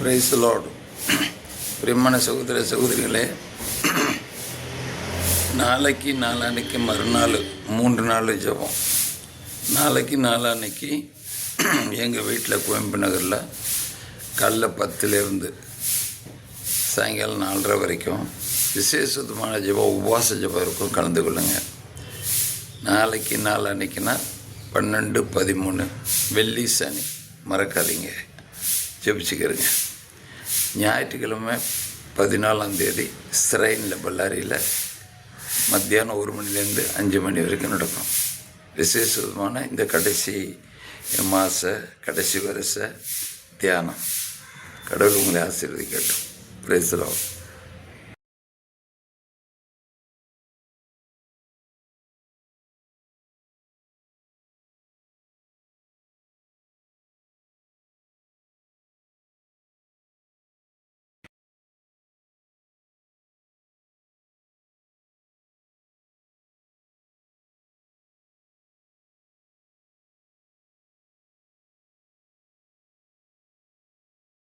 Price Lord. பிரியமான சகோதர சகோதரிகளே, நாளைக்கு நாளான்னைக்கு மறுநாள் 3 நாள் ஜெபம். நாளைக்கு நாளான்னைக்கு எங்கள் வீட்டில் கோயம்பு நகரில் காலைல 10லேருந்து சாயங்காலம் 4:30 வரைக்கும் விசேஷமான ஜெபம், உபவாச ஜெபம் இருக்கும். கலந்து கொள்ளுங்கள். நாளைக்கு நாளான்னைக்குன்னா 12-13 வெள்ளி சனி மறக்காதீங்க, ஜெபிச்சுக்கிறேங்க. ஞாயிற்றுக்கிழமை 14ஆம் தேதி ஸ்ரைனில் பல்லாரியில் மத்தியானம் 1 மணிலேருந்து 5 மணி வரைக்கும் நடக்கும். விசேஷமான இந்த கடைசி மாத கடைசி வருஷ தியானம். கடவுள் உங்களை ஆசீர்வதிக்கட்டும். Praise the Lord.